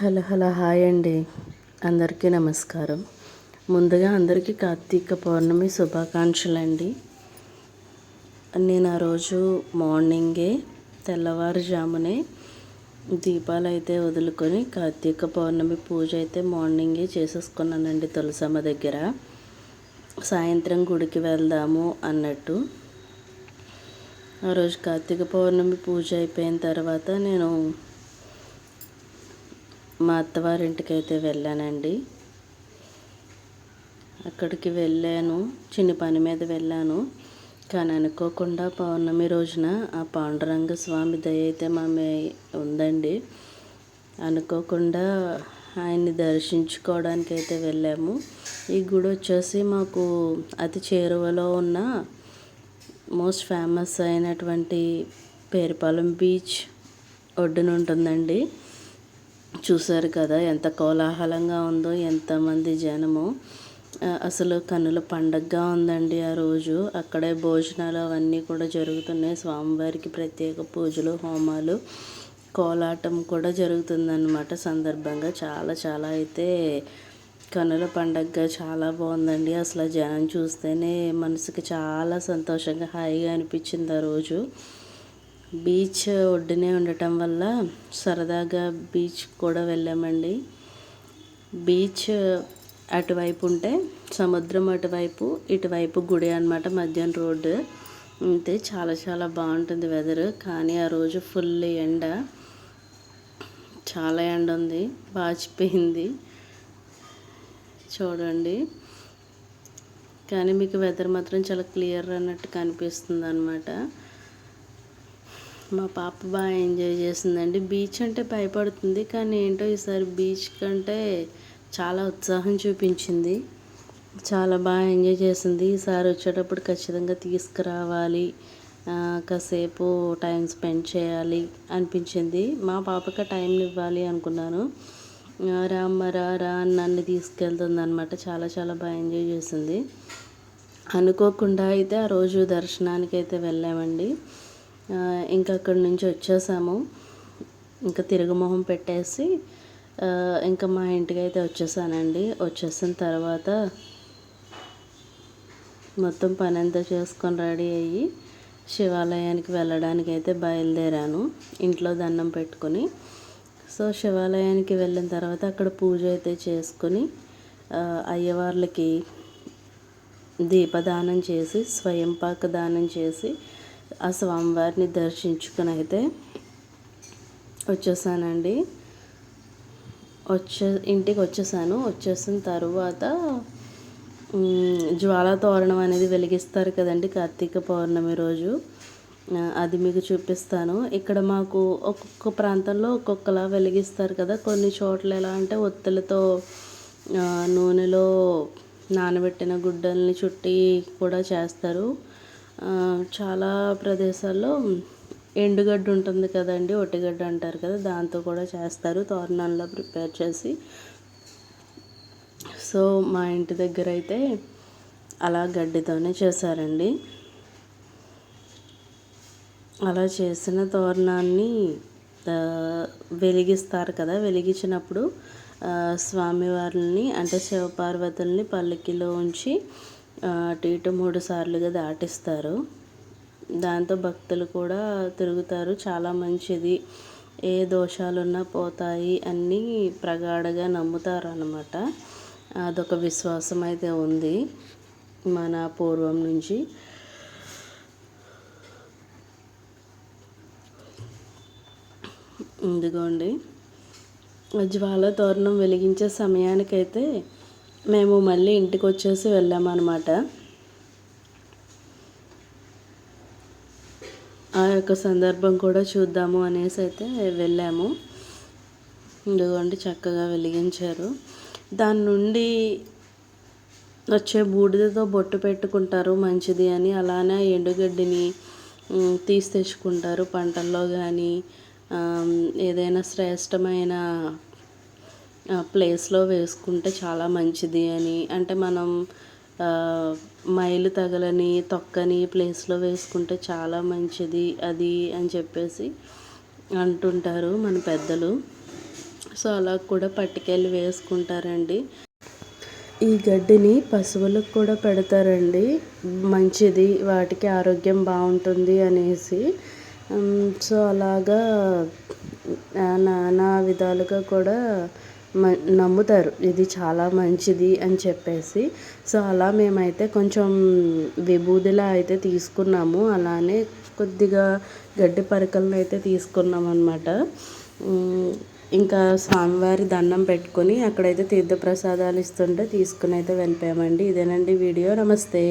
Hello hello hi అండి. అందరికీ నమస్కారం. ముందుగా అందరికీ కార్తీక పౌర్ణమి శుభాకాంక్షలు అండి. నేను ఆ రోజు మార్నింగే తెల్లవారుజామునే దీపాలు అయితే వదులుకొని కార్తీక పౌర్ణమి పూజ అయితే మార్నింగే చేసేసుకున్నానండి తులసమ్మ దగ్గర. సాయంత్రం గుడికి వెళ్దాము అన్నట్టు. ఆ రోజు కార్తీక పౌర్ణమి పూజ అయిపోయిన తర్వాత నేను మా అత్తవారింటికి అయితే వెళ్ళానండి. అక్కడికి వెళ్ళాను, చిన్న పని మీద వెళ్ళాను. కానీ అనుకోకుండా పౌర్ణమి రోజున ఆ పాండురంగ స్వామి దయ అయితే మా ఉందండి. అనుకోకుండా ఆయన్ని దర్శించుకోవడానికి అయితే వెళ్ళాము. ఈ గుడి వచ్చేసి మాకు అతి చేరువలో ఉన్న మోస్ట్ ఫేమస్ అయినటువంటి పేరుపాలెం బీచ్ ఒడ్డున ఉంటుందండి. చూశారు కదా ఎంత కోలాహలంగా ఉందో, ఎంతమంది జనము. అసలు కన్నుల పండగగా ఉందండి ఆ రోజు. అక్కడే భోజనాలు అవన్నీ కూడా జరుగుతున్నాయి. స్వామివారికి ప్రత్యేక పూజలు, హోమాలు, కోలాటం కూడా జరుగుతుందన్నమాట. సందర్భంగా చాలా చాలా అయితే కన్నుల పండగగా చాలా బాగుందండి. అసలు జనం చూస్తేనే మనసుకి చాలా సంతోషంగా, హాయిగా అనిపించింది ఆ రోజు. బీచ్ ఒడ్డునే ఉండటం వల్ల సరదాగా బీచ్ కూడా వెళ్ళామండి. బీచ్ అటువైపు ఉంటే సముద్రం అటువైపు, ఇటువైపు గుడి అన్నమాట. మధ్యాహ్నం రోడ్డు అంతే. చాలా చాలా బాగుంటుంది వెదర్. కానీ ఆ రోజు ఫుల్ ఎండ, చాలా ఎండ ఉంది, వాచిపోయింది చూడండి. కానీ మీకు వెదర్ మాత్రం చాలా క్లియర్ అన్నట్టు కనిపిస్తుంది అన్నమాట. మా పాప బాగా ఎంజాయ్ చేసిందండి. బీచ్ అంటే భయపడుతుంది, కానీ ఏంటో ఈసారి బీచ్ కంటే చాలా ఉత్సాహం చూపించింది. చాలా బాగా ఎంజాయ్ చేసింది. ఈసారి వచ్చేటప్పుడు ఖచ్చితంగా తీసుకురావాలి, కాసేపు టైం స్పెండ్ చేయాలి అనిపించింది. మా పాపకి టైం ఇవ్వాలి అనుకున్నాను. రామ్మ రా రా అని నన్ను తీసుకెళ్తుంది అనమాట. చాలా చాలా బాగా ఎంజాయ్ చేసింది. అనుకోకుండా అయితే ఆ రోజు దర్శనానికి అయితే వెళ్ళామండి. ఇంకా అక్కడి నుంచి వచ్చేసాము. ఇంకా తిరుగుమొహం పెట్టేసి ఇంకా మా ఇంటికి అయితే వచ్చేసానండి. వచ్చేసిన తర్వాత మొత్తం పని అంతా చేసుకొని రెడీ అయ్యి శివాలయానికి వెళ్ళడానికి అయితే బయలుదేరాను, ఇంట్లో దండం పెట్టుకొని. సో శివాలయానికి వెళ్ళిన తర్వాత అక్కడ పూజ అయితే చేసుకొని అయ్యవార్లకి దీపదానం చేసి, స్వయంపాక దానం చేసి ఆ స్వామివారిని దర్శించుకొని అయితే వచ్చేసానండి. ఇంటికి వచ్చేసాను. వచ్చేసిన తర్వాత జ్వాలా తోరణం అనేది వెలిగిస్తారు కదండి కార్తీక పౌర్ణమి రోజు. అది మీకు చూపిస్తాను. ఇక్కడ మాకు ఒక్కొక్క ప్రాంతంలో ఒక్కొక్కలా వెలిగిస్తారు కదా. కొన్ని చోట్ల ఎలా అంటే ఒత్తులతో నూనెలో నానబెట్టిన గుడ్డల్ని చుట్టి కూడా చేస్తారు. చాలా ప్రదేశాల్లో ఎండుగడ్డ ఉంటుంది కదండి, ఒట్టిగడ్డ అంటారు కదా, దాంతో కూడా చేస్తారు తోరణంలో ప్రిపేర్ చేసి. సో మా ఇంటి దగ్గర అయితే అలా గడ్డితోనే చేశారండి. అలా చేసిన తోరణాన్ని వెలిగిస్తారు కదా. వెలిగించినప్పుడు స్వామివారిని అంటే శివపార్వతుల్ని పల్లకిలో ఉంచి అటు ఇటు 3 సార్లుగా దాటిస్తారు. దాంతో భక్తులు కూడా తిరుగుతారు. చాలా మంచిది, ఏ దోషాలున్నా పోతాయి అన్నీ ప్రగాఢగా నమ్ముతారు అన్నమాట. అదొక విశ్వాసం అయితే ఉంది మన పూర్వం నుంచి. ఇదిగోండి, జ్వాల తోరణం వెలిగించే సమయానికైతే మేము మళ్ళీ ఇంటికి వచ్చేసి వెళ్ళామన్నమాట. ఆ యొక్క సందర్భం కూడా చూద్దాము అనేసి అయితే వెళ్ళాము. ఇదిగోండి చక్కగా వెలిగించారు. దాని నుండి వచ్చే బూడిదతో బొట్టు పెట్టుకుంటారు మంచిది అని. అలానే ఎండుగడ్డిని తీసి తెచ్చుకుంటారు. పంటల్లో కానీ ఏదైనా శ్రేష్టమైన ప్లేస్లో వేసుకుంటే చాలా మంచిది అని. అంటే మనం మైలు తగలని తొక్కని ప్లేస్లో వేసుకుంటే చాలా మంచిది అది అని చెప్పేసి అంటుంటారు మన పెద్దలు. సో అలా కూడా పట్టుకెళ్ళి వేసుకుంటారండి. ఈ గడ్డిని పశువులకు కూడా పెడతారండి, మంచిది, వాటికి ఆరోగ్యం బాగుంటుంది అనేసి. సో అలాగా నానా విధాలుగా కూడా నమ్ముతారు, ఇది చాలా మంచిది అని చెప్పేసి. సో అలా మేమైతే కొంచెం విభూదిలా అయితే తీసుకున్నాము, అలానే కొద్దిగా గడ్డి పరకలను అయితే తీసుకున్నాం అన్నమాట. ఇంకా స్వామివారి దండం పెట్టుకొని అక్కడైతే తీర్థప్రసాదాలు ఇస్తుంటే తీసుకుని అయితే వెళ్ళిపోయామండి. ఇదేనండి వీడియో. నమస్తే.